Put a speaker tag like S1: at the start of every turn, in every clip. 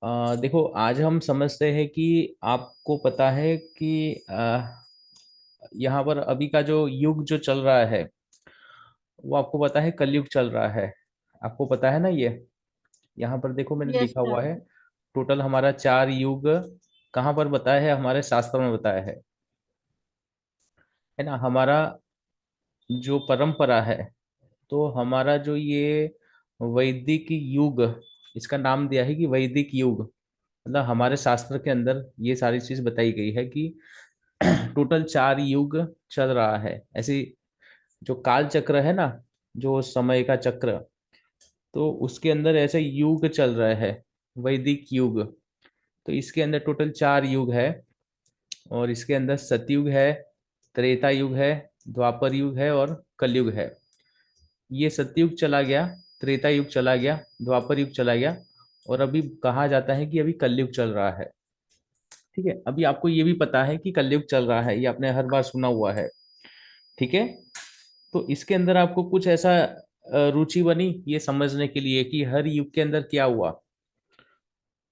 S1: देखो, आज हम समझते हैं कि आपको पता है कि यहाँ पर अभी का जो युग जो चल रहा है वो आपको पता है कलयुग चल रहा है। आपको पता है ना ये। यहाँ पर देखो मैंने
S2: यस
S1: लिखा
S2: सर।
S1: हुआ है। टोटल हमारा 4 युग कहाँ पर बताया है, हमारे शास्त्र में बताया है ना। हमारा जो परंपरा है, तो हमारा जो ये वैदिक युग, इसका नाम दिया है कि वैदिक युग। मतलब हमारे शास्त्र के अंदर ये सारी चीज बताई गई है कि टोटल 4 युग चल रहा है। ऐसी जो काल चक्र है ना, जो समय का चक्र, तो उसके अंदर ऐसे युग चल रहा है, वैदिक युग। तो इसके अंदर टोटल 4 युग है। और इसके अंदर सतयुग है, त्रेता युग है, द्वापर युग है और कलयुग है। ये सतयुग चला गया, त्रेता युग चला गया, द्वापर युग चला गया, और अभी कहा जाता है कि अभी कलयुग चल रहा है। ठीक है, अभी आपको ये भी पता है कि कलयुग चल रहा है, ये आपने हर बार सुना हुआ है। ठीक है। तो इसके अंदर आपको कुछ ऐसा रुचि बनी ये समझने के लिए कि हर युग के अंदर क्या हुआ।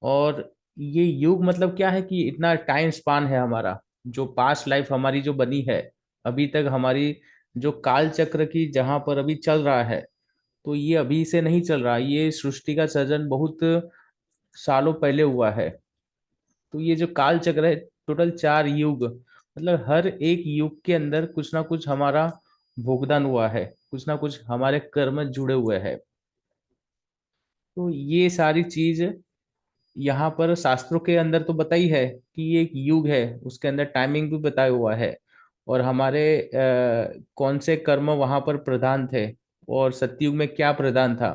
S1: और ये युग मतलब क्या है कि इतना टाइम स्पान है हमारा, जो पास्ट लाइफ हमारी जो बनी है अभी तक, हमारी जो काल चक्र की जहां पर अभी चल रहा है, तो ये अभी से नहीं चल रहा, ये सृष्टि का सर्जन बहुत सालों पहले हुआ है। तो ये जो काल चक्र है, टोटल 4 युग, मतलब हर एक युग के अंदर कुछ ना कुछ हमारा भुगतान हुआ है, कुछ ना कुछ हमारे कर्म जुड़े हुए हैं। तो ये सारी चीज यहाँ पर शास्त्रों के अंदर तो बताई है कि ये एक युग है, उसके अंदर टाइमिंग भी बताया हुआ है। और हमारे कौन से कर्म वहां पर प्रधान थे, और सतयुग में क्या प्रधान था,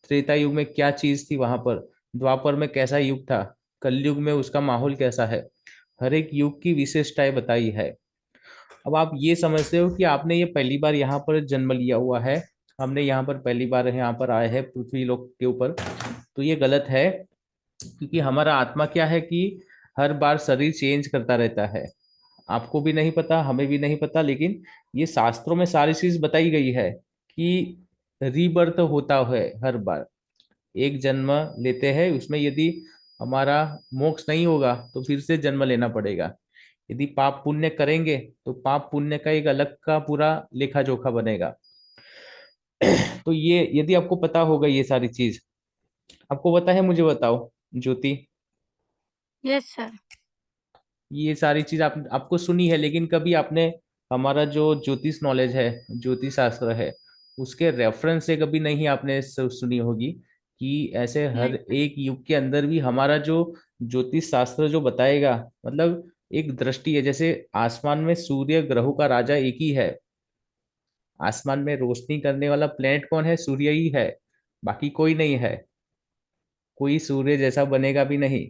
S1: त्रेता युग में क्या चीज थी वहां पर, द्वापर में कैसा युग था, कलयुग में उसका माहौल कैसा है। हर एक युग की विशेषताएं बताई है। अब आप ये समझते हो कि आपने ये पहली बार यहाँ पर जन्म लिया हुआ है, हमने यहाँ पर पहली बार यहाँ पर आए हैं पृथ्वी लोक के ऊपर, तो ये गलत है। क्योंकि हमारा आत्मा क्या है कि हर बार शरीर चेंज करता रहता है। आपको भी नहीं पता, हमें भी नहीं पता, लेकिन ये शास्त्रों में सारी चीज बताई गई है कि रीबर्थ होता है हर बार। एक जन्म लेते हैं, उसमें यदि हमारा मोक्ष नहीं होगा तो फिर से जन्म लेना पड़ेगा। यदि पाप पुण्य करेंगे तो पाप पुण्य का एक अलग का पूरा लेखा जोखा बनेगा। तो ये यदि आपको पता होगा ये सारी चीज, आपको पता है, मुझे बताओ ज्योति।
S2: Yes sir.
S1: ये सारी चीज आपको सुनी है, लेकिन कभी आपने हमारा जो ज्योतिष नॉलेज है, ज्योतिष शास्त्र है, उसके रेफरेंस से कभी नहीं आपने सुनी होगी कि ऐसे हर
S2: नहीं सर।
S1: एक युग के अंदर भी हमारा जो ज्योतिष शास्त्र जो बताएगा, मतलब एक दृष्टि है। जैसे आसमान में सूर्य ग्रहों का राजा एक ही है, आसमान में रोशनी करने वाला प्लेनेट कौन है, सूर्य ही है, बाकी कोई नहीं है, कोई सूर्य जैसा बनेगा भी नहीं।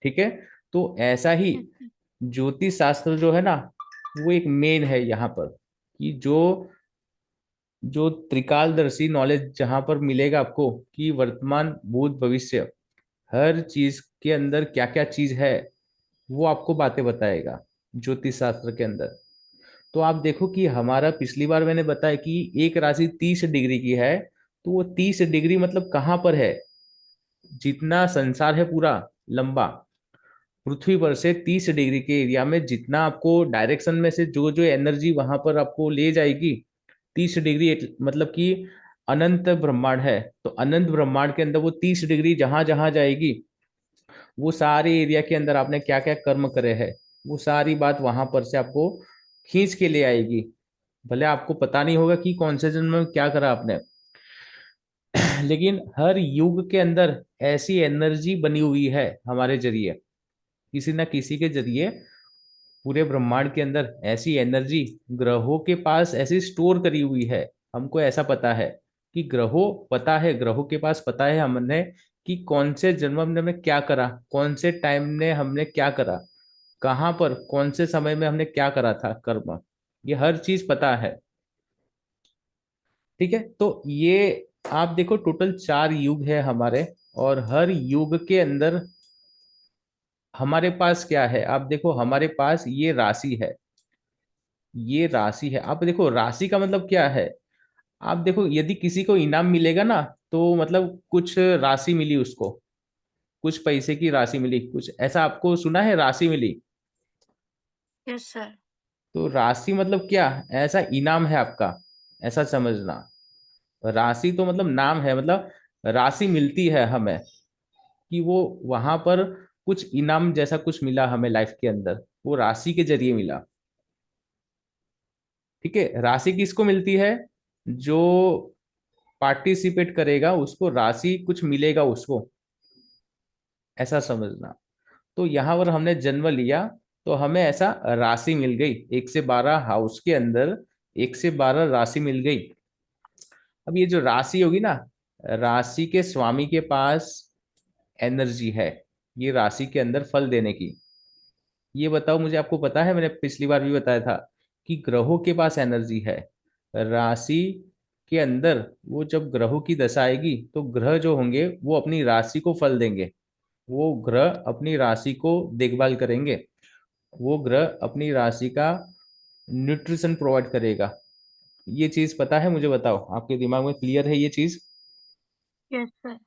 S1: ठीक है। तो ऐसा ही
S2: यस सर।
S1: ज्योतिष शास्त्र जो है ना, वो एक मेन है यहाँ पर, कि जो जो त्रिकालदर्शी नॉलेज जहां पर मिलेगा आपको कि वर्तमान भूत भविष्य हर चीज के अंदर क्या क्या चीज है, वो आपको बातें बताएगा ज्योतिष शास्त्र के अंदर। तो आप देखो कि हमारा पिछली बार मैंने बताया कि एक राशि 30 डिग्री की है, तो वो 30 डिग्री मतलब कहाँ पर है, जितना संसार है पूरा लंबा, पृथ्वी पर से 30 डिग्री के एरिया में जितना आपको डायरेक्शन में से जो जो एनर्जी वहां पर आपको ले जाएगी, 30 डिग्री मतलब कि अनंत ब्रह्मांड है। तो अनंत ब्रह्मांड के अंदर वो 30 डिग्री जहां जहां जाएगी, वो सारे एरिया के अंदर आपने क्या क्या कर्म करे हैं, वो सारी बात वहां पर से आपको खींच के ले आएगी। भले आपको पता नहीं होगा कि कौन से जन्म में क्या करा आपने, लेकिन हर युग के अंदर ऐसी एनर्जी बनी हुई है हमारे जरिए, किसी ना किसी के जरिए पूरे ब्रह्मांड के अंदर ऐसी एनर्जी ग्रहों के पास ऐसी स्टोर करी हुई है। हमको ऐसा पता है कि ग्रहों, पता है ग्रहों के पास, पता है हमने कि कौन से जन्म में हमने क्या करा, कौन से टाइम में हमने क्या करा, कहाँ पर कौन से समय में हमने क्या करा था कर्म, ये हर चीज पता है। ठीक है। तो ये आप देखो टोटल 4 युग है हमारे, और हर युग के अंदर हमारे पास क्या है, आप देखो हमारे पास ये राशि है, ये राशि है। आप देखो राशि का मतलब क्या है। आप देखो यदि किसी को इनाम मिलेगा ना, तो मतलब कुछ राशि मिली उसको, कुछ पैसे की राशि मिली, कुछ ऐसा आपको सुना है राशि मिली?
S2: Yes sir.
S1: तो राशि मतलब क्या? ऐसा इनाम है आपका, ऐसा समझना। राशि तो मतलब नाम है, मतलब राशि मिलती है हमें, कि वो वहां पर कुछ इनाम जैसा कुछ मिला हमें लाइफ के अंदर, वो राशि के जरिए मिला। ठीक है, राशि किसको मिलती है? जो पार्टिसिपेट करेगा उसको राशि कुछ मिलेगा उसको, ऐसा समझना। तो यहाँ पर हमने जन्म लिया, तो हमें ऐसा राशि मिल गई, 1 से 12 हाउस के अंदर 1 से 12 राशि मिल गई। अब ये जो राशि होगी ना, राशि के स्वामी के पास एनर्जी है ये राशि के अंदर फल देने की। ये बताओ मुझे, आपको पता है, मैंने पिछली बार भी बताया था कि ग्रहों के पास एनर्जी है राशि के अंदर। वो जब ग्रहों की दशा आएगी तो ग्रह जो होंगे वो अपनी राशि को फल देंगे, वो ग्रह अपनी राशि को देखभाल करेंगे, वो ग्रह अपनी राशि का न्यूट्रिशन प्रोवाइड करेगा। ये चीज पता है मुझे? बताओ, आपके दिमाग में क्लियर है ये चीज?
S2: Yes sir.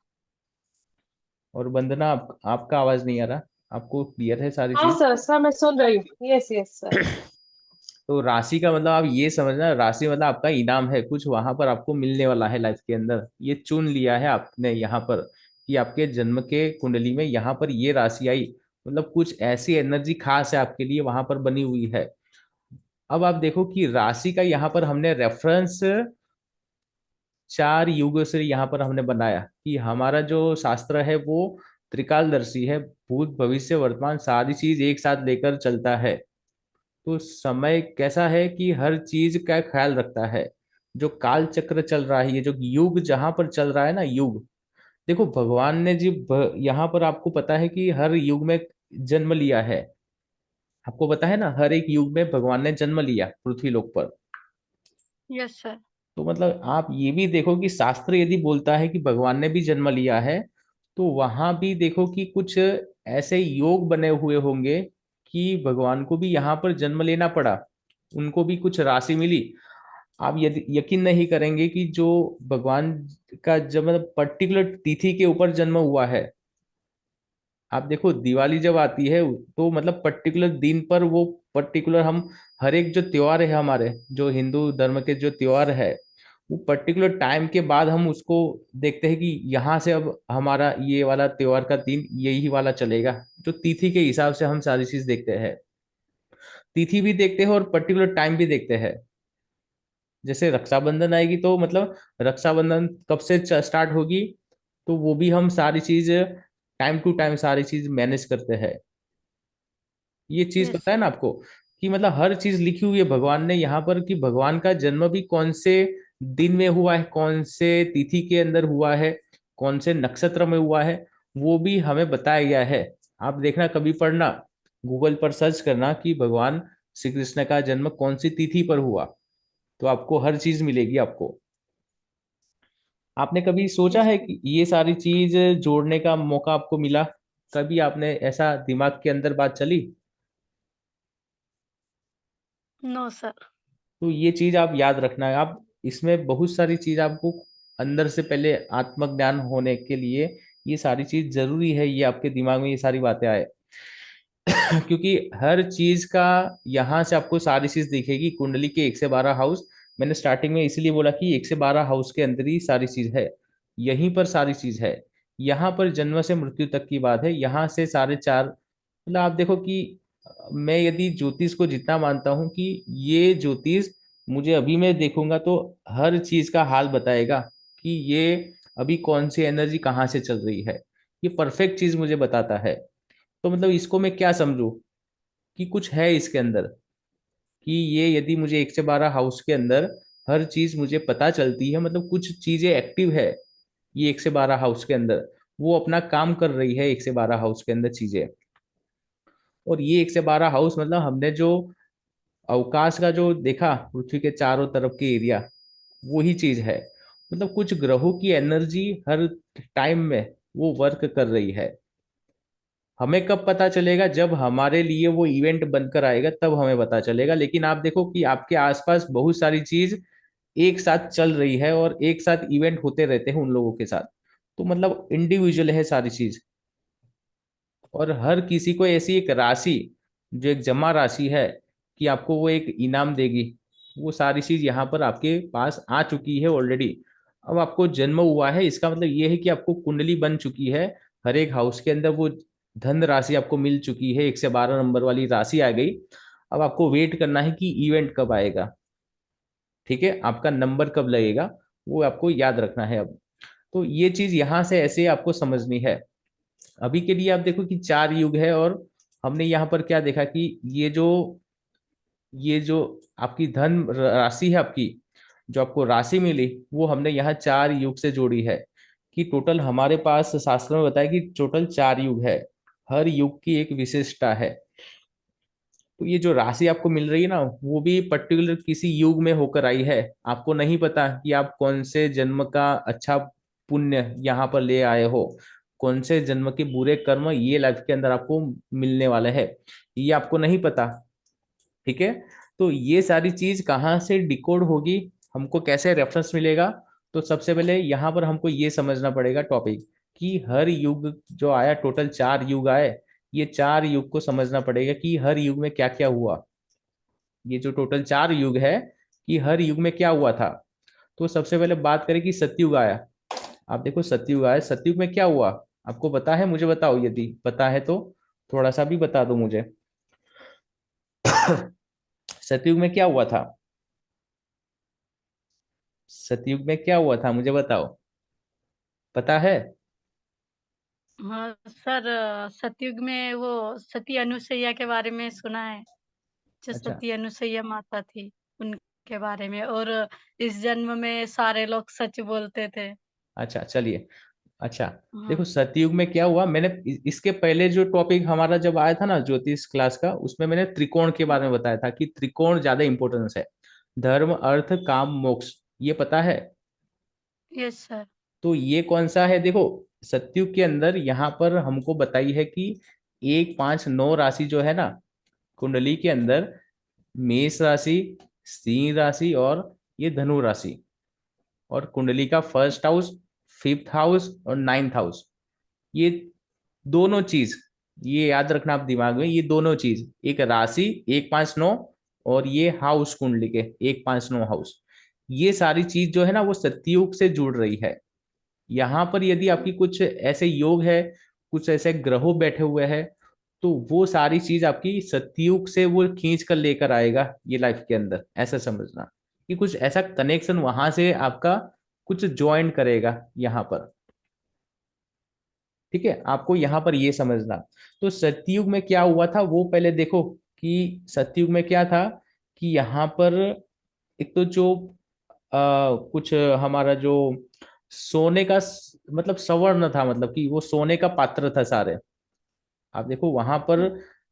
S1: और वंदना, आपका आवाज नहीं आ रहा, आपको क्लियर है सारी
S3: हाँ
S1: चीज?
S3: सर, सर मैं सुन रही हूँ। Yes yes sir.
S1: तो राशि का मतलब आप ये समझना, राशि मतलब आपका इनाम है, कुछ वहां पर आपको मिलने वाला है लाइफ के अंदर। ये चुन लिया है आपने यहाँ पर कि आपके जन्म के कुंडली में यहाँ पर ये राशि आई, मतलब कुछ ऐसी एनर्जी खास है आपके लिए वहां पर बनी हुई है। अब आप देखो कि राशि का यहाँ पर हमने रेफरेंस 4 युगों से यहाँ पर हमने बनाया कि हमारा जो शास्त्र है वो त्रिकालदर्शी है, भूत भविष्य वर्तमान सारी चीज एक साथ लेकर चलता है। तो समय कैसा है कि हर चीज का ख्याल रखता है। जो काल चक्र चल रहा है, ये जो युग जहां पर चल रहा है ना युग, देखो भगवान ने जी यहाँ पर आपको पता है कि हर युग में जन्म लिया है। आपको पता है ना, हर एक युग में भगवान ने जन्म लिया पृथ्वी लोक पर।
S2: Yes sir.
S1: तो मतलब आप ये भी देखो कि शास्त्र यदि बोलता है कि भगवान ने भी जन्म लिया है, तो वहां भी देखो कि कुछ ऐसे योग बने हुए होंगे कि भगवान को भी यहाँ पर जन्म लेना पड़ा, उनको भी कुछ राशि मिली। आप यदि यकीन नहीं करेंगे कि जो भगवान का जब मतलब पर्टिकुलर तिथि के ऊपर जन्म हुआ है। आप देखो दिवाली जब आती है तो मतलब पर्टिकुलर दिन पर वो पर्टिकुलर हम हर एक जो त्योहार है हमारे जो हिंदू धर्म के जो त्योहार है, वो पर्टिकुलर टाइम के बाद हम उसको देखते हैं कि यहाँ से अब हमारा ये वाला त्योहार का दिन यही वाला चलेगा। जो तिथि के हिसाब से हम सारी चीज देखते हैं, तिथि भी देखते हैं और पर्टिकुलर टाइम भी देखते हैं। जैसे रक्षाबंधन आएगी तो मतलब रक्षाबंधन कब से स्टार्ट होगी, तो वो भी हम सारी चीज टाइम टू टाइम सारी चीज मैनेज करते हैं। ये चीज
S2: यस
S1: पता है
S2: सर।
S1: ना आपको कि मतलब हर चीज लिखी हुई है भगवान ने यहाँ पर कि भगवान का जन्म भी कौन से दिन में हुआ है, कौन से तिथि के अंदर हुआ है, कौन से नक्षत्र में हुआ है, वो भी हमें बताया गया है। आप देखना कभी पढ़ना, गूगल पर सर्च करना कि भगवान श्री कृष्ण का जन्म कौन सी तिथि पर हुआ, तो आपको हर चीज मिलेगी आपको। आपने कभी सोचा
S2: यस
S1: है
S2: सर।
S1: कि ये सारी चीज जोड़ने का मौका आपको मिला? कभी आपने ऐसा दिमाग के अंदर बात चली?
S2: No sir.
S1: तो ये चीज आप याद रखना है। आप इसमें बहुत सारी चीज आपको अंदर से पहले आत्मज्ञान होने के लिए ये सारी चीज जरूरी है, ये आपके दिमाग में ये सारी बातें आए। क्योंकि हर चीज का यहाँ से आपको सारी चीज दिखेगी कुंडली के 1 से 12 हाउस। मैंने स्टार्टिंग में इसलिए बोला कि 1 से 12 हाउस के अंदर ही सारी चीज है, यहीं पर सारी चीज है। यहाँ पर जन्म से मृत्यु तक की बात है, यहाँ से साढ़े चार, मतलब आप देखो कि मैं यदि ज्योतिष को जितना मानता हूँ कि ये ज्योतिष मुझे अभी मैं देखूंगा तो हर चीज का हाल बताएगा कि ये अभी कौन सी एनर्जी कहाँ से चल रही है, ये परफेक्ट चीज मुझे बताता है। तो मतलब इसको मैं क्या समझूं कि कुछ है इसके अंदर, कि ये यदि मुझे 1 से 12 हाउस के अंदर हर चीज मुझे पता चलती है, मतलब कुछ चीजें एक्टिव है ये 1 से 12 हाउस के अंदर, वो अपना काम कर रही है 1 से 12 हाउस के अंदर चीजें। और ये 1 से 12 हाउस मतलब हमने जो अवकाश का जो देखा पृथ्वी के चारों तरफ के एरिया, वो ही चीज है। मतलब कुछ ग्रहों की एनर्जी हर टाइम में वो वर्क कर रही है। हमें कब पता चलेगा? जब हमारे लिए वो इवेंट बनकर आएगा तब हमें पता चलेगा। लेकिन आप देखो कि आपके आसपास बहुत सारी चीज एक साथ चल रही है और एक साथ इवेंट होते रहते हैं उन लोगों के साथ। तो मतलब इंडिविजुअल है सारी चीज। और हर किसी को ऐसी एक राशि, जो एक जमा राशि है, कि आपको वो एक इनाम देगी। वो सारी चीज यहाँ पर आपके पास आ चुकी है ऑलरेडी। अब आपको जन्म हुआ है, इसका मतलब ये है कि आपको कुंडली बन चुकी है। हर एक हाउस के अंदर वो धन राशि आपको मिल चुकी है, 1 से 12 नंबर वाली राशि आ गई। अब आपको वेट करना है कि इवेंट कब आएगा। ठीक है, आपका नंबर कब लगेगा, वो आपको याद रखना है अब। तो ये चीज यहाँ से ऐसे आपको समझनी है। अभी के लिए आप देखो कि 4 युग है, और हमने यहाँ पर क्या देखा कि ये जो आपकी धन राशि है आपकी, जो आपको राशि मिली, वो हमने यहाँ 4 युग से जोड़ी है। कि टोटल हमारे पास शास्त्र में बताया कि टोटल 4 युग है। हर युग की एक विशेषता है। तो ये जो राशि आपको मिल रही है ना, वो भी पर्टिकुलर किसी युग में होकर आई है। आपको नहीं पता कि आप कौन से जन्म का अच्छा पुण्य यहाँ पर ले आए हो, कौन से जन्म के बुरे कर्म ये लाइफ के अंदर आपको मिलने वाले हैं, ये आपको नहीं पता। ठीक है, तो ये सारी चीज कहाँ से डिकोड होगी, हमको कैसे रेफरेंस मिलेगा। तो सबसे पहले यहाँ पर हमको ये समझना पड़ेगा टॉपिक, कि हर युग जो आया, टोटल 4 युग आए, ये 4 युग को समझना पड़ेगा कि हर युग में क्या क्या हुआ। ये जो टोटल 4 युग है, कि हर युग में क्या हुआ था। तो सबसे पहले बात करें कि सतयुग आया। आप देखो सतयुग आया, सतयुग में क्या हुआ, आपको पता है, मुझे बताओ, यदि पता है तो थोड़ा सा भी बता दो मुझे। सतयुग में क्या हुआ था, सतयुग में क्या हुआ था, मुझे बताओ, पता है।
S2: हाँ सर, सतयुग में वो सती अनुसैया के बारे में सुना है। जो
S1: अच्छा
S2: सती अनुसैया माता थी, उनके बारे में। और इस जन्म में सारे लोग सच बोलते थे।
S1: अच्छा, चलिए। अच्छा,
S2: हाँ।
S1: देखो सतयुग में क्या हुआ, मैंने इसके पहले जो टॉपिक हमारा जब आया था ना ज्योतिष क्लास का, उसमें मैंने त्रिकोण के बारे में बताया था कि त्रिकोण ज्यादा इंपॉर्टेंस है। धर्म अर्थ काम मोक्ष, ये पता है।
S2: Yes sir.
S1: तो ये कौन सा है, देखो सतयुग के अंदर यहाँ पर हमको बताई है कि 1 5 9 राशि जो है ना कुंडली के अंदर, मेष राशि, सिंह राशि और ये धनु राशि, और कुंडली का फर्स्ट हाउस, फिफ्थ हाउस और 9th हाउस, ये दोनों चीज, ये याद रखना आप दिमाग में, ये दोनों चीज, एक राशि 1 5 9, और ये हाउस कुंडली के 1 5 9 हाउस, ये सारी चीज जो है ना वो सतयुग से जुड़ रही है। यहाँ पर यदि आपकी कुछ ऐसे योग है, कुछ ऐसे ग्रहों बैठे हुए हैं, तो वो सारी चीज आपकी सतयुग से वो खींच कर लेकर आएगा ये लाइफ के अंदर, ऐसा समझना। कि कुछ ऐसा कनेक्शन वहां से आपका कुछ ज्वाइन करेगा यहाँ पर। ठीक है, आपको यहाँ पर ये समझना। तो सतयुग में क्या हुआ था वो पहले देखो, कि सतयुग में क्या था, कि यहाँ पर एक तो जो कुछ हमारा जो सोने का मतलब सवर्ण था, मतलब कि वो सोने का पात्र था सारे। आप देखो वहां पर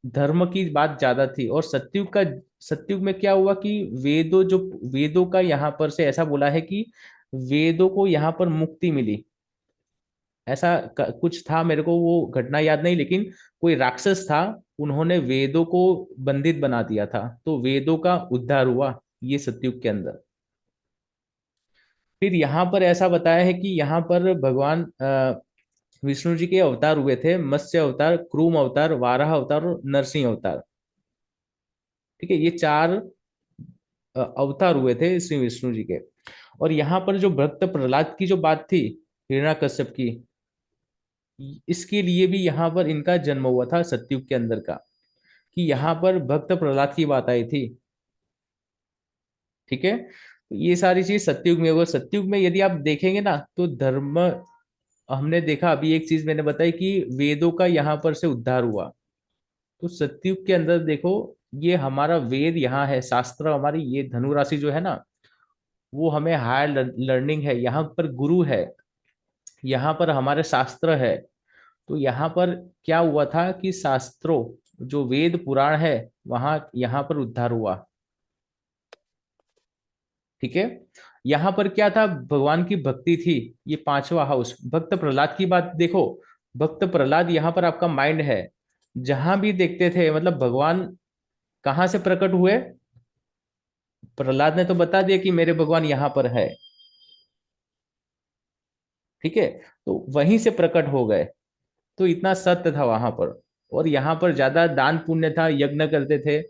S1: धर्म की बात ज्यादा थी। और सतयुग में क्या हुआ कि वेदों का यहाँ पर से ऐसा बोला है कि वेदों को यहाँ पर मुक्ति मिली। ऐसा कुछ था, मेरे को वो घटना याद नहीं, लेकिन कोई राक्षस था, उन्होंने वेदों को बंधित बना दिया था, तो वेदों का उद्धार हुआ ये सतयुग के अंदर। फिर यहाँ पर ऐसा बताया है कि यहाँ पर भगवान विष्णु जी के अवतार हुए थे, मत्स्य अवतार, क्रूम अवतार, वाराह अवतार और नरसिंह अवतार। ठीक है, ये 4 अवतार हुए थे श्री विष्णु जी के। और यहाँ पर जो भक्त प्रहलाद की जो बात थी, हिरण्यकश्यप की, इसके लिए भी यहाँ पर इनका जन्म हुआ था सतयुग के अंदर का, कि यहाँ पर भक्त प्रहलाद की बात आई थी। ठीक है, तो ये सारी चीज सतयुग में हुआ। सतयुग में यदि आप देखेंगे ना तो धर्म, हमने देखा अभी एक चीज मैंने बताई कि वेदों का यहाँ पर से उद्धार हुआ। तो सतयुग के अंदर देखो, ये हमारा वेद यहाँ है, शास्त्र हमारी, ये धनु राशि जो है ना, वो हमें हायर लर्निंग है, यहाँ पर गुरु है, यहाँ पर हमारे शास्त्र है। तो यहाँ पर क्या हुआ था कि शास्त्रों, जो वेद पुराण है, वहां यहाँ पर उद्धार हुआ। ठीक है, यहाँ पर क्या था, भगवान की भक्ति थी। ये 5वां हाउस, भक्त प्रहलाद की बात देखो। भक्त प्रहलाद यहाँ पर आपका माइंड है, जहां भी देखते थे, मतलब भगवान कहाँ से प्रकट हुए, प्रहलाद ने तो बता दिया कि मेरे भगवान यहाँ पर है। ठीक है, तो वहीं से प्रकट हो गए। तो इतना सत्य था वहां पर। और यहाँ पर ज्यादा दान पुण्य था, यज्ञ करते थे।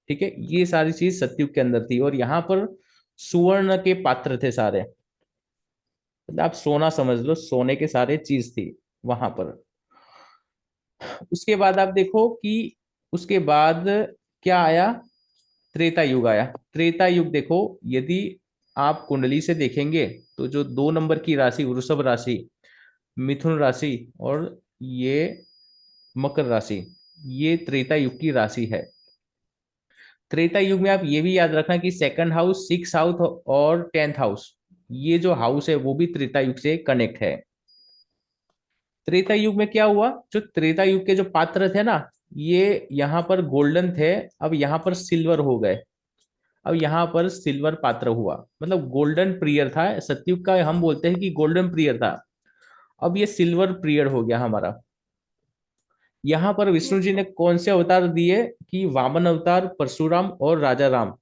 S1: ठीक है, ये सारी चीज सतयुग के अंदर थी। और यहाँ पर सुवर्ण के पात्र थे सारे, मतलब आप सोना समझ लो, सोने के सारे चीज थी वहां पर। उसके बाद आप देखो कि उसके बाद क्या आया, त्रेता युग आया। त्रेता युग देखो, यदि आप कुंडली से देखेंगे तो जो 2 नंबर की राशि वृषभ राशि, मिथुन राशि और ये मकर राशि, ये त्रेता युग की राशि है। त्रेता युग में आप ये भी याद रखना कि सेकंड हाउस, 6th हाउस और 10th हाउस, ये जो हाउस है वो भी त्रेता युग से कनेक्ट है। त्रेता युग में क्या हुआ, जो त्रेता युग के जो पात्र थे ना, ये यहाँ पर गोल्डन थे, अब यहाँ पर सिल्वर हो गए। अब यहाँ पर सिल्वर पात्र हुआ, मतलब गोल्डन पीरियड था सतयुग का, हम बोलते हैं कि गोल्डन पीरियड था। अब ये सिल्वर पीरियड हो गया हमारा। यहाँ पर विष्णु जी ने कौन से अवतार दिए, कि वामन अवतार, परशुराम और राजा राम।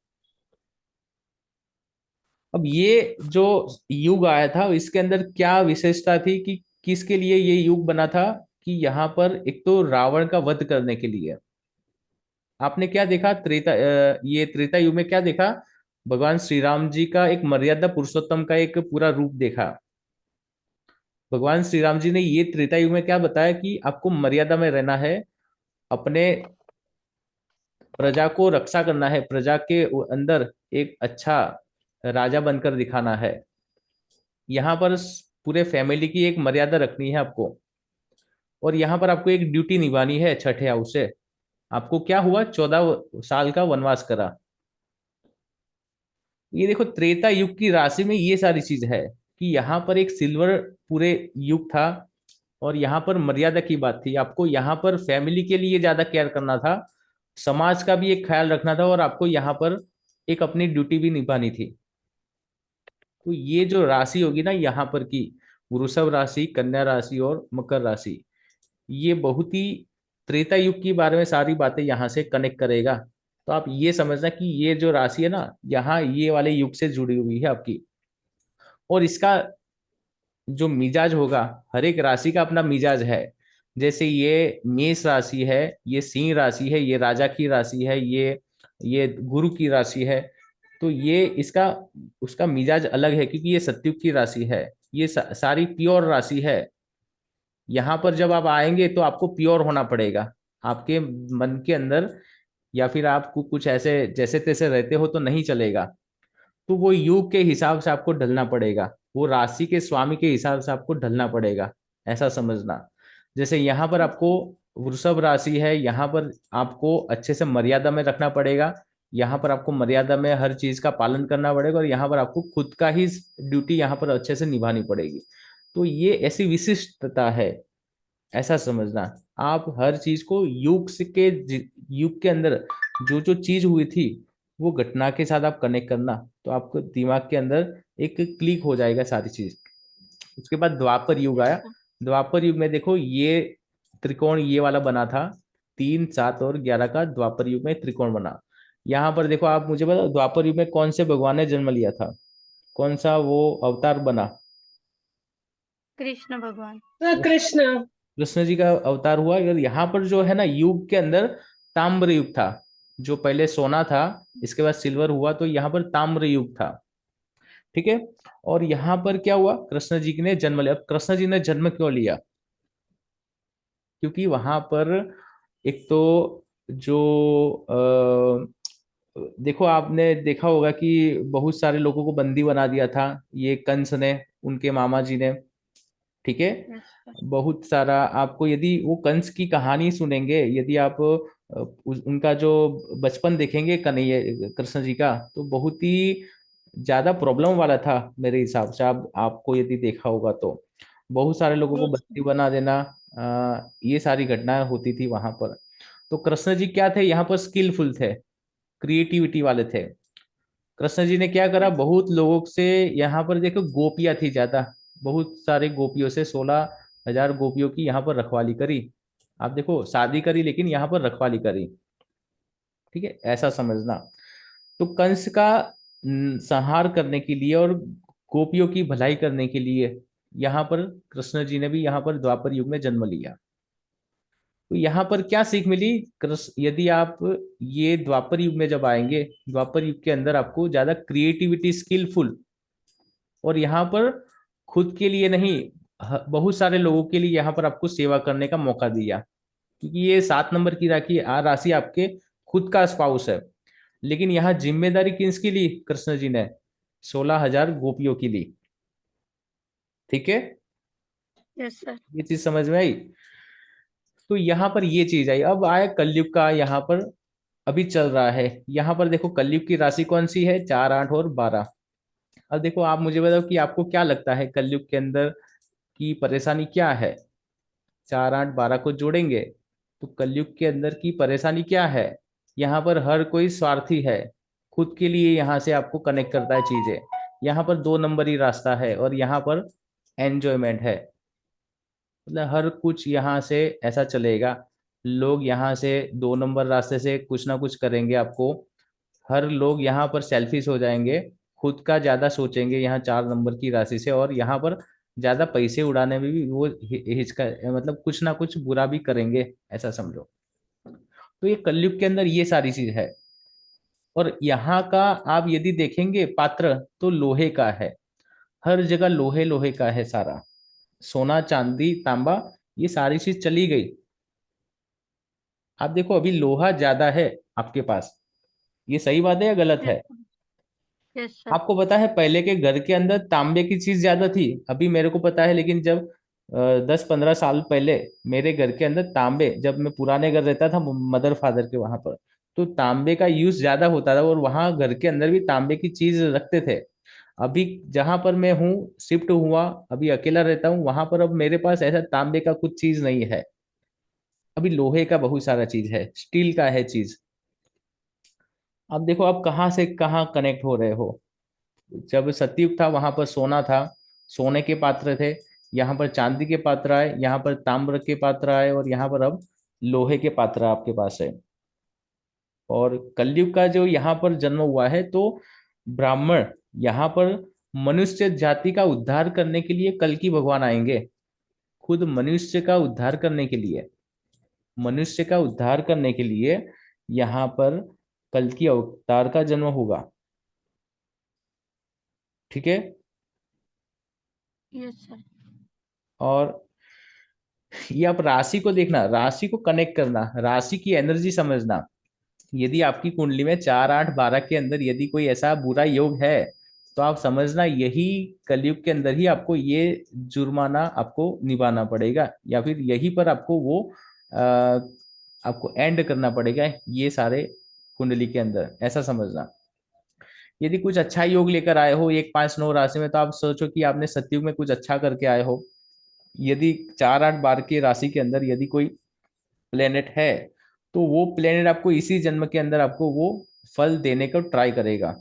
S1: अब ये जो युग आया था इसके अंदर क्या विशेषता थी, कि किसके लिए ये युग बना था, कि यहाँ पर एक तो रावण का वध करने के लिए। आपने क्या देखा ये त्रेता युग में क्या देखा, भगवान श्री राम जी का एक मर्यादा पुरुषोत्तम का एक पूरा रूप देखा। भगवान श्री राम जी ने ये त्रेता युग में क्या बताया, कि आपको मर्यादा में रहना है, अपने प्रजा को रक्षा करना है, प्रजा के अंदर एक अच्छा राजा बनकर दिखाना है। यहाँ पर पूरे फैमिली की एक मर्यादा रखनी है आपको, और यहाँ पर आपको एक ड्यूटी निभानी है 6th हाउस से। आपको क्या हुआ, 14 साल का वनवास करा। ये देखो त्रेता युग की राशि में ये सारी चीज है, कि यहाँ पर एक सिल्वर पूरे युग था, और यहाँ पर मर्यादा की बात थी। आपको यहाँ पर फैमिली के लिए ज्यादा केयर करना था, समाज का भी एक ख्याल रखना था, और आपको यहाँ पर एक अपनी ड्यूटी भी निभानी थी। तो ये जो राशि होगी ना यहाँ पर की, वृषभ राशि, कन्या राशि और मकर राशि, ये बहुत ही त्रेता युग के बारे में सारी बातें यहाँ से कनेक्ट करेगा। तो आप ये समझना कि ये जो राशि है ना, यहाँ ये वाले युग से जुड़ी हुई है आपकी। और इसका जो मिजाज होगा, हर एक राशि का अपना मिजाज है। जैसे ये मेष राशि है, ये सिंह राशि है, ये राजा की राशि है, ये गुरु की राशि है। तो ये इसका उसका मिजाज अलग है, क्योंकि ये सत्युग की राशि है। ये सारी प्योर राशि है। यहाँ पर जब आप आएंगे तो आपको प्योर होना पड़ेगा आपके मन के अंदर, या फिर आप कुछ ऐसे जैसे तैसे रहते हो तो नहीं चलेगा। तो वो युग के हिसाब से आपको ढलना पड़ेगा, वो राशि के स्वामी के हिसाब से आपको ढलना पड़ेगा, ऐसा समझना। जैसे यहाँ पर आपको वृषभ राशि है, यहाँ पर आपको अच्छे से मर्यादा में रखना पड़ेगा। यहाँ पर आपको मर्यादा में हर चीज का पालन करना पड़ेगा, और यहाँ पर आपको खुद का ही ड्यूटी यहाँ पर अच्छे से निभानी पड़ेगी। तो ये ऐसी विशिष्टता है, ऐसा समझना। आप हर चीज को युग के अंदर जो जो चीज हुई थी वो घटना के साथ आप कनेक्ट करना, तो आपको दिमाग के अंदर एक क्लिक हो जाएगा सारी चीज। उसके बाद द्वापर युग आया। द्वापर युग में देखो ये त्रिकोण ये वाला बना था, 3, 7 और 11 का द्वापर युग में त्रिकोण बना। यहाँ पर देखो, आप मुझे बताओ द्वापर युग में कौन से भगवान ने जन्म लिया था, कौन सा वो अवतार बना।
S2: कृष्ण भगवान।
S3: कृष्ण।
S1: कृष्ण जी का अवतार हुआ। और यहाँ पर जो है ना युग के अंदर ताम्र युग था, जो पहले सोना था इसके बाद सिल्वर हुआ, तो यहाँ पर ताम्र युग था। ठीक है। और यहाँ पर क्या हुआ, कृष्ण जी ने जन्म लिया। अब कृष्ण जी ने जन्म क्यों लिया, क्योंकि वहां पर एक तो जो देखो आपने देखा होगा कि बहुत सारे लोगों को बंदी बना दिया था ये कंस ने, उनके मामा जी ने। ठीक है।
S2: Yes sir.
S1: बहुत सारा आपको, यदि वो कंस की कहानी सुनेंगे, यदि आप उनका जो बचपन देखेंगे कन्हैया कृष्ण जी का, तो बहुत ही ज्यादा प्रॉब्लम वाला था मेरे हिसाब से। आप आपको यदि देखा होगा तो बहुत सारे लोगों को बंदी बना देना, ये सारी घटनाएं होती थी वहां पर। तो कृष्ण जी क्या थे, यहाँ पर स्किलफुल थे, क्रिएटिविटी वाले थे। कृष्ण जी ने क्या करा, बहुत लोगों से, यहाँ पर देखो गोपियां थी ज्यादा, बहुत सारे गोपियों से 16,000 गोपियों की यहाँ पर रखवाली करी। आप देखो शादी करी लेकिन यहाँ पर रखवाली करी। ठीक है, ऐसा समझना। तो कंस का संहार करने के लिए और गोपियों की भलाई करने के लिए यहाँ पर कृष्ण जी ने भी यहाँ पर द्वापर युग में जन्म लिया। तो यहाँ पर क्या सीख मिली? कृष्ण, यदि आप ये द्वापर युग में जब आएंगे, द्वापर युग के अंदर आपको ज्यादा क्रिएटिविटी, स्किलफुल, और यहाँ पर खुद के लिए नहीं, बहुत सारे लोगों के लिए यहाँ पर आपको सेवा करने का मौका दिया। क्योंकि ये 7 नंबर की राशि आपके खुद का स्पाउस है। लेकिन यहाँ जिम्मेदारी किसकी ली? कृष्ण जी ने 16,000 गोपियों की ली। ठीक है,
S2: यस सर।
S1: ये चीज समझ में आई? तो यहाँ पर ये चीज आई। अब आया कलयुग का, यहाँ पर अभी चल रहा है। यहाँ पर देखो कलयुग की राशि कौन सी है? 4, 8 और 12। अब देखो आप मुझे बताओ कि आपको क्या लगता है कलयुग के अंदर की परेशानी क्या है? 4, 8, 12 को जोड़ेंगे तो कलयुग के अंदर की परेशानी क्या है? यहाँ पर हर कोई स्वार्थी है, खुद के लिए यहाँ से आपको कनेक्ट करता है चीजें। यहाँ पर 2 नंबरी रास्ता है और यहाँ पर एंजॉयमेंट है। मतलब हर कुछ यहाँ से ऐसा चलेगा, लोग यहाँ से 2 नंबर रास्ते से कुछ ना कुछ करेंगे आपको। हर लोग यहाँ पर सेल्फिश हो जाएंगे, खुद का ज्यादा सोचेंगे यहाँ 4 नंबर की राशि से, और यहाँ पर ज्यादा पैसे उड़ाने में भी वो हिचका, मतलब कुछ ना कुछ बुरा भी करेंगे, ऐसा समझो। तो ये कलयुग के अंदर ये सारी चीज है। और यहाँ का आप यदि देखेंगे पात्र तो लोहे का है, हर जगह लोहे लोहे का है सारा। सोना चांदी तांबा ये सारी चीज चली गई। आप देखो अभी लोहा ज्यादा है आपके पास, ये सही बात है या गलत
S2: यस
S1: है?
S2: Yes sir.
S1: आपको पता है पहले के घर के अंदर तांबे की चीज ज्यादा थी, अभी मेरे को पता है, लेकिन जब 10-15 साल पहले मेरे घर के अंदर तांबे, जब मैं पुराने घर रहता था मदर फादर के वहां पर, तो तांबे का यूज ज्यादा होता था और वहां घर के अंदर भी तांबे की चीज रखते थे। अभी जहां पर मैं हूँ, शिफ्ट हुआ, अभी अकेला रहता हूँ, वहां पर अब मेरे पास ऐसा तांबे का कुछ चीज नहीं है। अभी लोहे का बहुत सारा चीज है, स्टील का है चीज। अब देखो आप कहाँ से कहाँ कनेक्ट हो रहे हो। जब सतयुग था वहां पर सोना था, सोने के पात्र थे। यहाँ पर चांदी के पात्र आए, यहाँ पर ताम्र के पात्र आए, और यहाँ पर अब लोहे के पात्र आपके पास है। और कलयुग का जो यहाँ पर जन्म हुआ है, तो ब्राह्मण, यहाँ पर मनुष्य जाति का उद्धार करने के लिए कल की भगवान आएंगे। खुद मनुष्य का उद्धार करने के लिए, मनुष्य का उद्धार करने के लिए यहाँ पर कल की अवतार का जन्म होगा। ठीक है।
S2: Yes sir.
S1: और ये आप राशि को देखना, राशि को कनेक्ट करना, राशि की एनर्जी समझना। यदि आपकी कुंडली में 4, 8, 12 के अंदर यदि कोई ऐसा बुरा योग है, तो आप समझना यही कलयुग के अंदर ही आपको ये जुर्माना आपको निभाना पड़ेगा, या फिर यहीं पर आपको वो आपको एंड करना पड़ेगा ये सारे कुंडली के अंदर, ऐसा समझना। यदि कुछ अच्छा योग लेकर आए हो 1, 5, 9 राशि में, तो आप सोचो कि आपने सतयुग में कुछ अच्छा करके आए हो। यदि 4, 8, 12 की राशि के अंदर यदि कोई प्लेनेट है, तो वो प्लेनेट आपको इसी जन्म के अंदर आपको वो फल देने को ट्राई करेगा।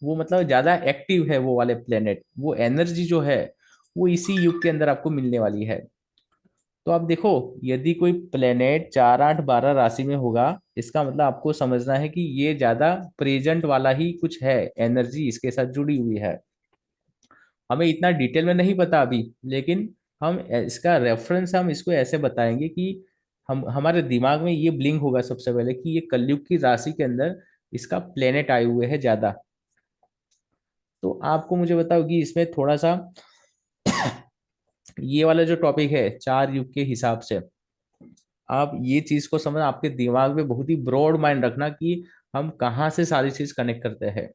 S1: वो मतलब ज्यादा एक्टिव है वो वाले प्लेनेट, वो एनर्जी जो है वो इसी युग के अंदर आपको मिलने वाली है। तो आप देखो, यदि कोई प्लेनेट 4, 8, 12 राशि में होगा, इसका मतलब आपको समझना है कि ये ज्यादा प्रेजेंट वाला ही कुछ है, एनर्जी इसके साथ जुड़ी हुई है। हमें इतना डिटेल में नहीं पता अभी, लेकिन हम इसका रेफरेंस हम इसको ऐसे बताएंगे कि हम हमारे दिमाग में ये ब्लिंक होगा सबसे पहले कि ये कलयुग की राशि के अंदर इसका प्लेनेट आए हुए हैं ज्यादा। तो आपको मुझे बताओ कि इसमें थोड़ा सा ये वाला जो टॉपिक है 4 युग के हिसाब से, आप ये चीज को समझ, आपके दिमाग में बहुत ही ब्रॉड माइंड रखना कि हम कहाँ से सारी चीज कनेक्ट करते हैं।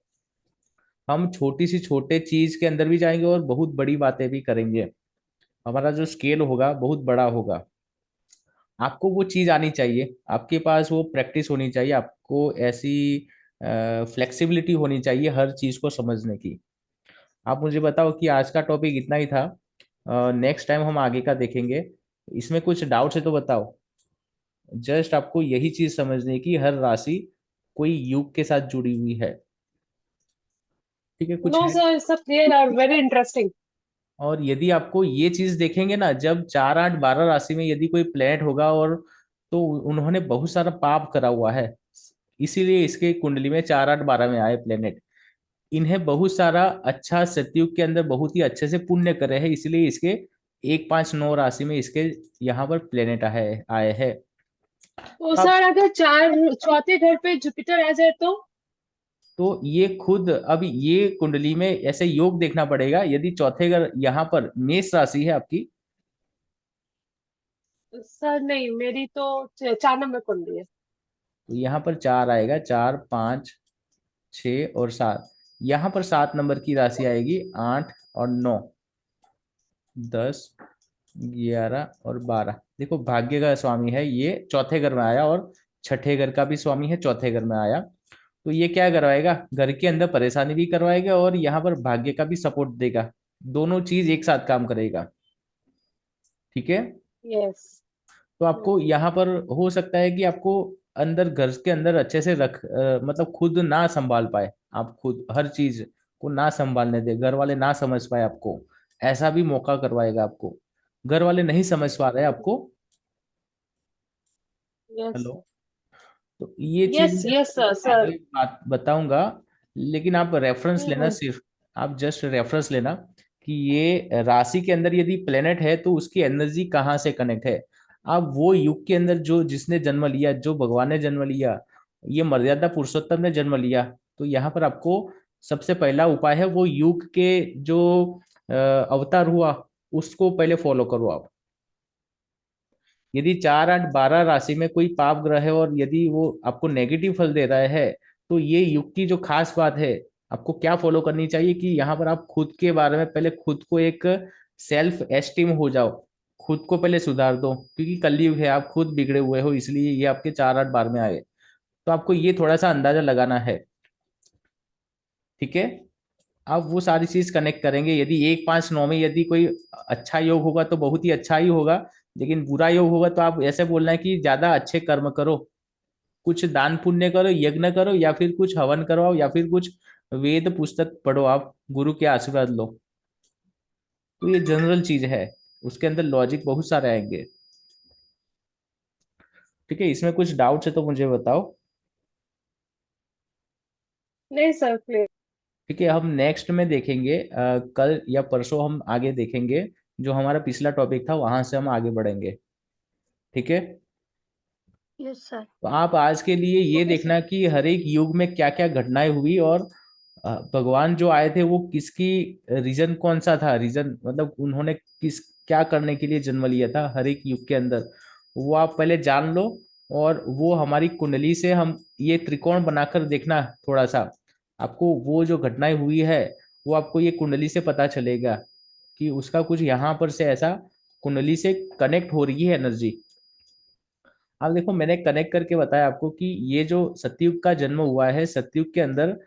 S1: हम छोटी सी छोटे चीज के अंदर भी जाएंगे और बहुत बड़ी बातें भी करेंगे। हमारा जो स्केल होगा बहुत बड़ा होगा। आपको वो चीज आनी चाहिए, आपके पास वो प्रैक्टिस होनी चाहिए, आपको ऐसी फ्लेक्सिबिलिटी होनी चाहिए हर चीज को समझने की। आप मुझे बताओ कि आज का टॉपिक इतना ही था, नेक्स्ट टाइम हम आगे का देखेंगे। इसमें कुछ डाउट्स है तो बताओ। जस्ट आपको यही चीज समझनी है कि हर राशि कोई युग के साथ जुड़ी हुई है। ठीक है, कुछ
S3: No,
S1: है?
S3: sir, it's a clear or very interesting.
S1: और यदि आपको ये चीज देखेंगे ना, जब 4, 8, 12 राशि में यदि कोई प्लेनेट होगा, और तो उन्होंने बहुत सारा पाप करा हुआ है, इसीलिए इसके कुंडली में 4, 8, 12 में आए प्लेनेट। इन्हें बहुत सारा अच्छा सतयुग के अंदर बहुत ही अच्छे से पुण्य करे हैं, इसलिए इसके 1 5 9 राशि में इसके यहाँ पर प्लेनेट आए हैं।
S3: तो
S1: अब
S3: सर अगर चार चौथे घर पे जुपिटर आ जाए
S1: तो ये खुद अब ये कुंडली में ऐसे योग देखना पड़ेगा। यदि चौथे घर यहाँ पर मेष राशि है आपकी,
S3: सर नहीं, मेरी तो 4 नंबर कुंडली है।
S1: तो यहाँ पर 4 आएगा, 4 5 6 और 7। यहाँ पर 7 नंबर की राशि आएगी, 8 और 9, 10 11 और 12। देखो भाग्य का स्वामी है ये, चौथे घर में आया, और छठे घर का भी स्वामी है, चौथे घर में आया। तो ये क्या करवाएगा, घर के अंदर परेशानी भी करवाएगा और यहाँ पर भाग्य का भी सपोर्ट देगा। दोनों चीज एक साथ काम करेगा। ठीक है।
S3: यस।
S1: तो आपको यहाँ पर हो सकता है कि आपको अंदर, घर के अंदर अच्छे से मतलब खुद ना संभाल पाए, आप खुद हर चीज को ना संभालने दे, घर वाले ना समझ पाए आपको, ऐसा भी मौका करवाएगा आपको। घर वाले नहीं समझ पा रहे आपको।
S3: Yes
S1: hello. तो ये चीज
S3: यस
S1: मैं
S3: यस
S1: आपको
S3: सर सर।
S1: आगे बात बताऊंगा, लेकिन आप रेफरेंस लेना,
S3: हम्म।
S1: सिर्फ आप जस्ट रेफरेंस लेना कि ये राशि के अंदर यदि प्लेनेट है तो उसकी एनर्जी कहाँ से कनेक्ट है। आप वो युग के अंदर जो जिसने जन्म लिया, जो भगवान ने जन्म लिया, ये मर्यादा पुरुषोत्तम ने जन्म लिया, तो यहाँ पर आपको सबसे पहला उपाय है वो युग के जो अवतार हुआ उसको पहले फॉलो करो आप। यदि 4 8 12 राशि में कोई पाप ग्रह है और यदि वो आपको नेगेटिव फल दे रहा है, तो ये युग की जो खास बात है, आपको क्या फॉलो करनी चाहिए कि यहाँ पर आप खुद के बारे में पहले खुद को एक सेल्फ एस्टीम हो जाओ, खुद को पहले सुधार दो, क्योंकि कलयुग है, आप खुद बिगड़े हुए हो, इसलिए ये आपके 4 8 12 में आए। तो आपको ये थोड़ा सा अंदाजा लगाना है। ठीक है। आप वो सारी चीज कनेक्ट करेंगे। यदि 1 5 9 में यदि कोई अच्छा योग होगा तो बहुत ही अच्छा ही होगा, लेकिन बुरा योग होगा तो आप ऐसे बोलना है कि ज्यादा अच्छे कर्म करो, कुछ दान पुण्य करो, यज्ञ करो, या फिर कुछ हवन करवाओ, या फिर कुछ वेद पुस्तक पढ़ो, आप गुरु के आशीर्वाद लो। तो ये जनरल चीज है, उसके अंदर लॉजिक बहुत सारे आएंगे। ठीक है। इसमें कुछ डाउट्स है तो मुझे बताओ।
S3: नहीं सर, प्लीज।
S1: ठीक है, हम नेक्स्ट में देखेंगे, कल या परसों हम आगे देखेंगे, जो हमारा पिछला टॉपिक था वहां से हम आगे बढ़ेंगे। ठीक है।
S2: Yes sir.
S1: तो आप आज के लिए ये
S3: ओके सर।
S1: देखना कि हर एक युग में क्या क्या घटनाएं हुई, और भगवान जो आए थे वो किसकी, रीजन कौन सा था, रीजन मतलब उन्होंने किस क्या करने के लिए जन्म लिया था हर एक युग के अंदर, वो आप पहले जान लो। और वो हमारी कुंडली से हम ये त्रिकोण बनाकर देखना थोड़ा सा, आपको वो जो घटनाएं हुई है वो आपको ये कुंडली से पता चलेगा कि उसका कुछ यहाँ पर से ऐसा कुंडली से कनेक्ट हो रही है एनर्जी। अब देखो मैंने कनेक्ट करके बताया आपको कि ये जो सतयुग का जन्म हुआ है, सतयुग के अंदर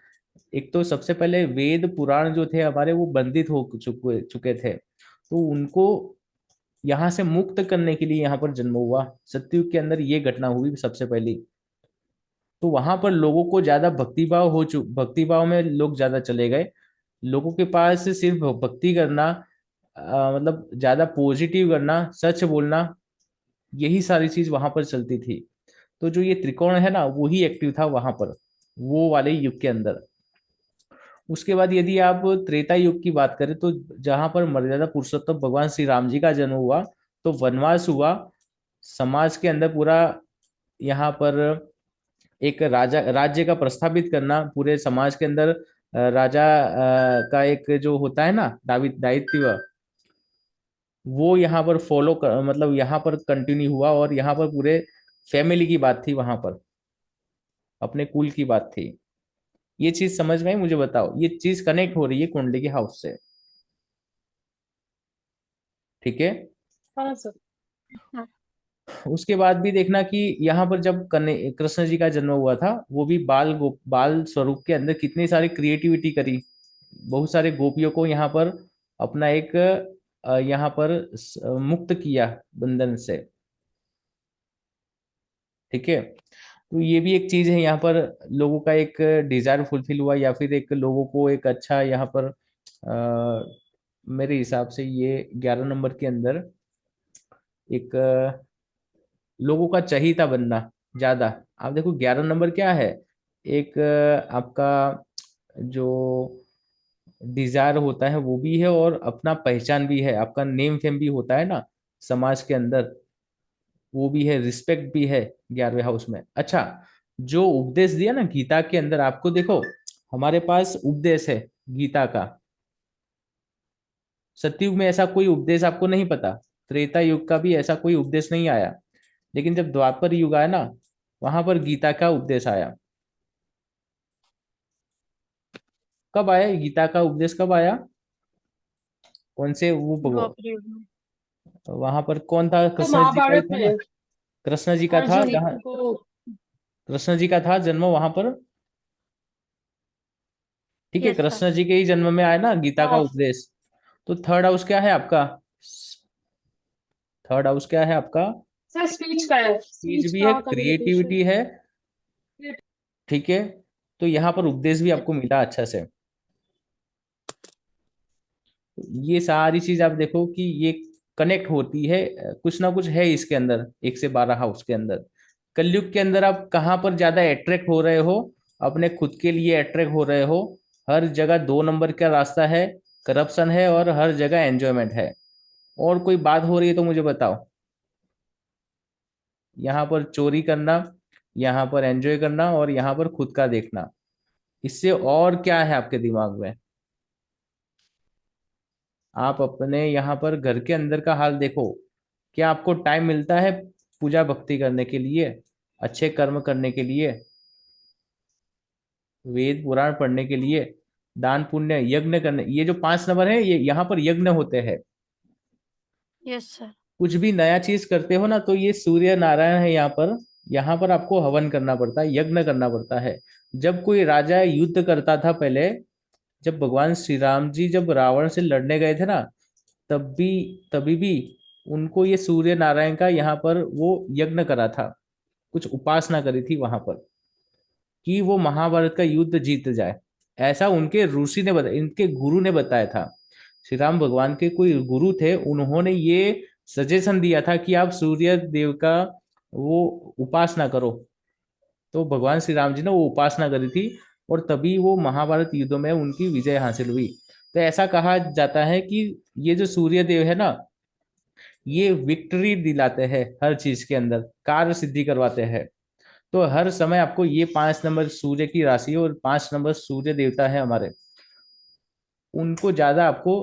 S1: एक तो सबसे पहले वेद पुराण जो थे हमारे वो बंधित हो चुके चुके थे, तो उनको यहाँ से मुक्त करने के लिए यहाँ पर जन्म हुआ। सतयुग के अंदर ये घटना हुई सबसे पहली। तो वहां पर लोगों को ज्यादा भक्तिभाव में लोग ज्यादा चले गए। लोगों के पास सिर्फ भक्ति करना, मतलब ज्यादा पॉजिटिव करना, सच बोलना, यही सारी चीज वहां पर चलती थी। तो जो ये त्रिकोण है ना वो ही एक्टिव था वहां पर, वो वाले युग के अंदर। उसके बाद यदि आप त्रेता युग की बात करें तो जहां पर मर्यादा पुरुषोत्तम भगवान श्री राम जी का जन्म हुआ, तो वनवास हुआ, समाज के अंदर पूरा यहाँ पर एक राजा राज्य का प्रस्थापित करना पूरे समाज के अंदर, राजा का एक जो होता है ना दायित्व, वो यहाँ पर फॉलो कर, मतलब यहाँ पर कंटिन्यू हुआ, और यहाँ पर पूरे फैमिली की बात थी, वहां पर अपने कुल की बात थी। ये चीज समझ में आई? मुझे बताओ, ये चीज कनेक्ट हो रही है कुंडली के हाउस से। ठीक है।
S3: हाँ सर।
S2: हाँ।
S1: उसके बाद भी देखना कि यहाँ पर जब कृष्ण जी का जन्म हुआ था, वो भी बाल स्वरूप के अंदर कितनी सारी क्रिएटिविटी करी, बहुत सारे गोपियों को यहाँ पर अपना एक यहाँ पर मुक्त किया बंधन से। ठीक है। तो ये भी एक चीज है, यहाँ पर लोगों का एक डिजायर फुलफिल हुआ, या फिर एक लोगों को एक अच्छा यहाँ पर मेरे हिसाब से ये 11 नंबर के अंदर एक लोगों का चहीता बनना ज्यादा। आप देखो 11 नंबर क्या है, एक आपका जो डिजायर होता है वो भी है, और अपना पहचान भी है, आपका नेम फेम भी होता है ना समाज के अंदर, वो भी है, रिस्पेक्ट भी है 11वें हाउस में। अच्छा, जो उपदेश दिया ना गीता के अंदर आपको, देखो हमारे पास उपदेश है गीता का। सतयुग में ऐसा कोई उपदेश आपको नहीं पता, त्रेता युग का भी ऐसा कोई उपदेश नहीं आया, लेकिन जब द्वापर युग आया ना, वहां पर गीता का उपदेश आया। कब आया गीता का उपदेश, कब आया? कौन से वो
S2: द्वापर युग में।
S1: वहां पर कौन था?
S3: तो
S1: कृष्ण जी का ही
S3: महाभारत
S1: था ना,
S3: में
S1: कृष्ण जी का था
S3: अर्जुन
S1: जहाँ,
S3: को।
S1: कृष्ण जी का था जन्म वहां पर। ठीक है,
S2: यस सर।
S1: कृष्ण जी के ही जन्म में आया ना गीता का
S3: हाँ
S1: उपदेश। तो थर्ड हाउस क्या है आपका? थर्ड हाउस क्या है आपका?
S3: सर, स्पीच का है,
S1: स्पीच
S3: स्पीच
S1: भी है,
S3: का, कम्युनिकेशन।
S1: क्रिएटिविटी है। ठीक है, तो यहाँ पर उपदेश भी आपको मिला अच्छा से। ये सारी चीज आप देखो कि ये कनेक्ट होती है, कुछ ना कुछ है इसके अंदर, 1 से 12 हाउस के अंदर। कलयुग के अंदर आप कहाँ पर ज्यादा अट्रैक्ट हो रहे हो? अपने खुद के लिए अट्रैक्ट हो रहे हो। हर जगह 2 नंबर का रास्ता है, करप्शन है, और हर जगह एंजॉयमेंट है। और कोई बात हो रही है तो मुझे बताओ। यहाँ पर चोरी करना, यहाँ पर एंजॉय करना, और यहाँ पर खुद का देखना, इससे और क्या है आपके दिमाग में? आप अपने यहाँ पर घर के अंदर का हाल देखो। क्या आपको टाइम मिलता है पूजा भक्ति करने के लिए, अच्छे कर्म करने के लिए, वेद पुराण पढ़ने के लिए, दान पुण्य यज्ञ करने? ये जो 5 नंबर है, ये यहाँ पर यज्ञ होते हैं।
S2: Yes sir.
S1: कुछ भी नया चीज करते हो ना, तो ये सूर्य नारायण है यहाँ पर। यहाँ पर आपको हवन करना पड़ता है, यज्ञ करना पड़ता है। जब कोई राजा युद्ध करता था पहले, जब भगवान श्री राम जी जब रावण से लड़ने गए थे ना, तब भी, तभी भी उनको ये सूर्य नारायण का यहाँ पर वो यज्ञ करा था, कुछ उपासना करी थी वहां पर, कि वो महाभारत का युद्ध जीत जाए। ऐसा उनके ऋषि ने बताया, इनके गुरु ने बताया था। श्री राम भगवान के कोई गुरु थे, उन्होंने ये सजेशन दिया था कि आप सूर्य देव का वो उपासना करो। तो भगवान श्री राम जी ने वो उपासना करी थी, और तभी वो महाभारत युद्ध में उनकी विजय हासिल हुई। तो ऐसा कहा जाता है कि ये जो सूर्य देव है ना, ये विक्ट्री दिलाते हैं हर चीज के अंदर, कार्य सिद्धि करवाते हैं। तो हर समय आपको ये 5 नंबर सूर्य की राशि और 5 नंबर सूर्य देवता है हमारे, उनको ज्यादा आपको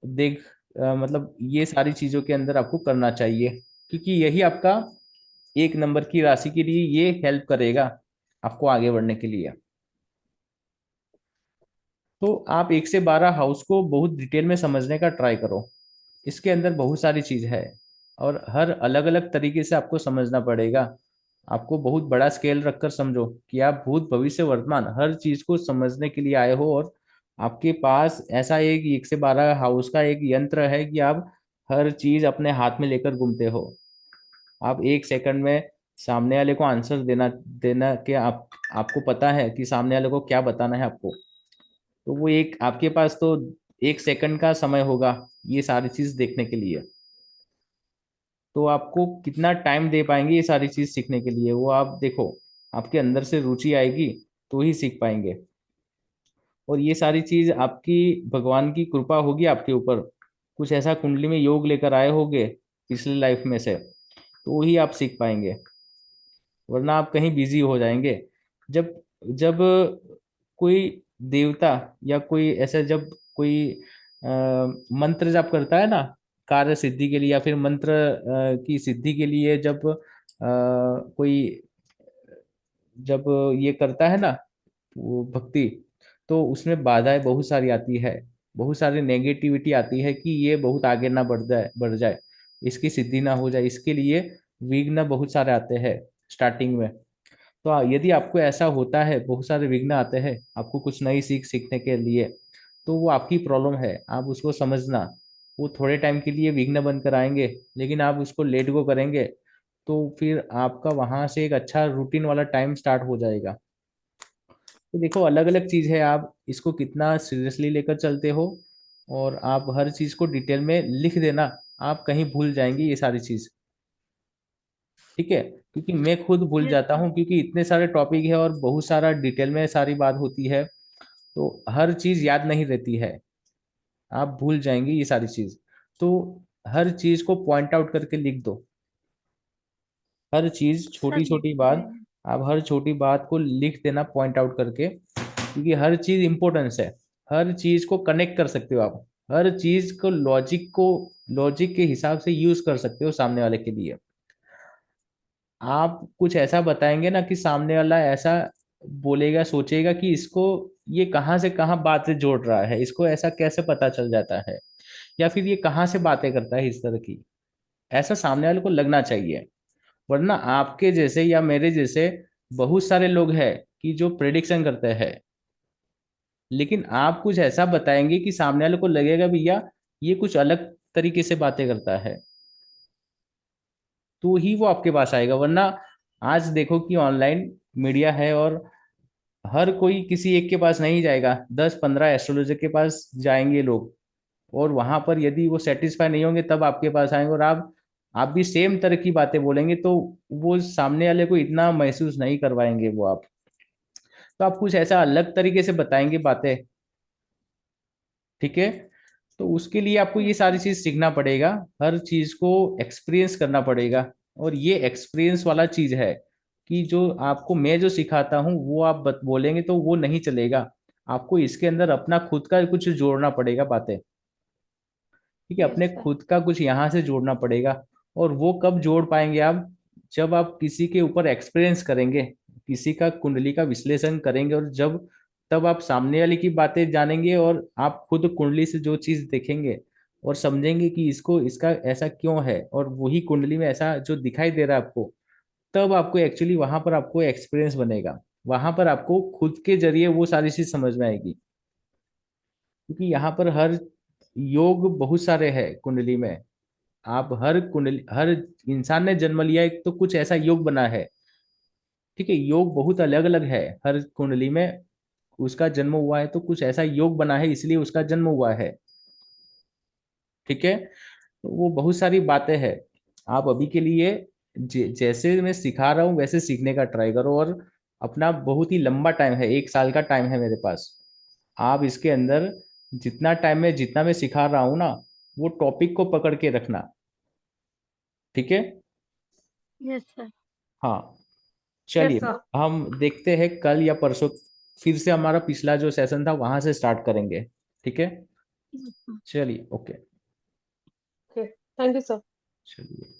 S1: देख मतलब ये सारी चीजों के अंदर आपको करना चाहिए, क्योंकि यही आपका 1 नंबर की राशि के लिए ये हेल्प करेगा आपको आगे बढ़ने के लिए। तो आप 1 से 12 हाउस को बहुत डिटेल में समझने का ट्राई करो। इसके अंदर बहुत सारी चीज है, और हर अलग अलग तरीके से आपको समझना पड़ेगा। आपको बहुत बड़ा स्केल रखकर समझो कि आप भूत भविष्य वर्तमान हर चीज को समझने के लिए आए हो, और आपके पास ऐसा एक 1 से 12 हाउस का एक यंत्र है कि आप हर चीज अपने हाथ में लेकर घूमते हो। आप 1 सेकंड में सामने वाले को आंसर देना देना कि आपको पता है कि सामने वाले को क्या बताना है आपको। तो वो एक आपके पास तो 1 सेकंड का समय होगा ये सारी चीज देखने के लिए। तो आपको कितना टाइम दे पाएंगे ये सारी चीज सीखने के लिए, वो आप देखो। आपके अंदर से रुचि आएगी तो ही सीख पाएंगे। और ये सारी चीज आपकी भगवान की कृपा होगी आपके ऊपर, कुछ ऐसा कुंडली में योग लेकर आए होगे पिछले लाइफ में से, तो ही आप सीख पाएंगे, वरना आप कहीं बिजी हो जाएंगे। जब जब कोई देवता या कोई ऐसा, जब कोई अ, मंत्र जाप करता है ना कार्य सिद्धि के लिए, या फिर मंत्र की सिद्धि के लिए, जब कोई जब ये करता है ना वो भक्ति, तो उसमें बाधाएं बहुत सारी आती है, बहुत सारी नेगेटिविटी आती है कि ये बहुत आगे ना बढ़ जाए, इसकी सिद्धि ना हो जाए, इसके लिए विघ्न बहुत सारे आते हैं स्टार्टिंग में। तो यदि आपको ऐसा होता है, बहुत सारे विघ्न आते हैं आपको कुछ नई सीख सीखने के लिए, तो वो आपकी प्रॉब्लम है, आप उसको समझना। वो थोड़े टाइम के लिए विघ्न बनकर आएंगे, लेकिन आप उसको लेट गो करेंगे, तो फिर आपका वहां से एक अच्छा रूटीन वाला टाइम स्टार्ट हो जाएगा। तो देखो अलग अलग चीज है, आप इसको कितना सीरियसली लेकर चलते हो, और आप हर चीज को डिटेल में लिख देना। आप कहीं भूल जाएंगे ये सारी चीज, ठीक है? क्योंकि मैं खुद भूल
S2: यस
S1: जाता
S2: सर।
S1: हूँ, क्योंकि इतने सारे टॉपिक है और बहुत सारा डिटेल में सारी बात होती है। तो हर चीज याद नहीं रहती है, आप भूल जाएंगे ये सारी चीज। तो हर चीज को पॉइंट आउट करके लिख दो, हर चीज,
S2: सर
S1: छोटी
S2: लिख
S1: छोटी
S2: रहे
S1: बात,
S2: हैं।
S1: आप हर छोटी बात को लिख देना पॉइंट आउट करके, क्योंकि हर चीज इंपॉर्टेंस है। हर चीज को कनेक्ट कर सकते हो आप, हर चीज को लॉजिक के हिसाब से यूज कर सकते हो सामने वाले के लिए। आप कुछ ऐसा बताएंगे ना कि सामने वाला ऐसा बोलेगा, सोचेगा कि इसको ये कहाँ से कहाँ बातें जोड़ रहा है, इसको ऐसा कैसे पता चल जाता है, या फिर ये कहाँ से बातें करता है इस तरह की, ऐसा सामने वाले को लगना चाहिए। वरना आपके जैसे या मेरे जैसे बहुत सारे लोग हैं कि जो प्रेडिक्शन करते हैं, लेकिन आप कुछ ऐसा बताएंगे कि सामने वाले को लगेगा भैया ये कुछ अलग तरीके से बातें करता है, तो ही वो आपके पास आएगा। वरना आज देखो कि ऑनलाइन मीडिया है और हर कोई किसी एक के पास नहीं जाएगा, 10-15 एस्ट्रोलॉजर के पास जाएंगे लोग, और वहां पर यदि वो सेटिस्फाई नहीं होंगे तब आपके पास आएंगे, और आप भी सेम तरह की बातें बोलेंगे तो वो सामने वाले को इतना महसूस नहीं करवाएंगे वो आप। तो आप कुछ ऐसा अलग तरीके से बताएंगे बातें, ठीक है। तो उसके लिए आपको ये
S2: यस
S1: सारी
S2: सर।
S1: चीज सीखना पड़ेगा, हर चीज को एक्सपीरियंस करना पड़ेगा। और ये एक्सपीरियंस वाला चीज है कि जो आपको मैं जो सिखाता हूँ वो आप बोलेंगे तो वो नहीं चलेगा, आपको इसके अंदर अपना खुद का कुछ जोड़ना पड़ेगा बातें, ठीक है,
S2: यस
S1: अपने
S2: सर।
S1: खुद का कुछ यहाँ से जोड़ना पड़ेगा। और वो कब जोड़ पाएंगे आप, जब आप किसी के ऊपर एक्सपीरियंस करेंगे, किसी का कुंडली का विश्लेषण करेंगे, और जब तब आप सामने वाले की बातें जानेंगे, और आप खुद कुंडली से जो चीज देखेंगे और समझेंगे कि इसको इसका ऐसा क्यों है, और वही कुंडली में ऐसा जो दिखाई दे रहा है आपको, तब आपको एक्चुअली वहां पर आपको एक्सपीरियंस बनेगा, वहां पर आपको खुद के जरिए वो सारी चीज समझ में आएगी। क्योंकि यहाँ पर हर योग बहुत सारे हैं कुंडली में, आप हर कुंडली, हर इंसान ने जन्म लिया है तो कुछ ऐसा योग बना है, ठीक है, योग बहुत अलग अलग है हर कुंडली में, उसका जन्म हुआ है तो कुछ ऐसा योग बना है इसलिए उसका जन्म हुआ है, ठीक है। तो वो बहुत सारी बातें हैं। आप अभी के लिए जैसे मैं सिखा रहा हूँ वैसे सीखने का ट्राई करो, और अपना बहुत ही लंबा टाइम है, 1 साल का टाइम है मेरे पास, आप इसके अंदर जितना टाइम में जितना मैं सिखा रहा हूँ ना, वो टॉपिक को पकड़ के रखना, ठीक है।
S2: Yes sir.
S1: हाँ,
S3: यस
S1: चलिए,
S3: सर।
S1: हम देखते हैं कल या परसों फिर से हमारा पिछला जो सेशन था वहां से स्टार्ट करेंगे, ठीक है।
S2: Yes sir.
S1: चलिए, okay.
S3: Okay, thank you sir.
S1: चलिए।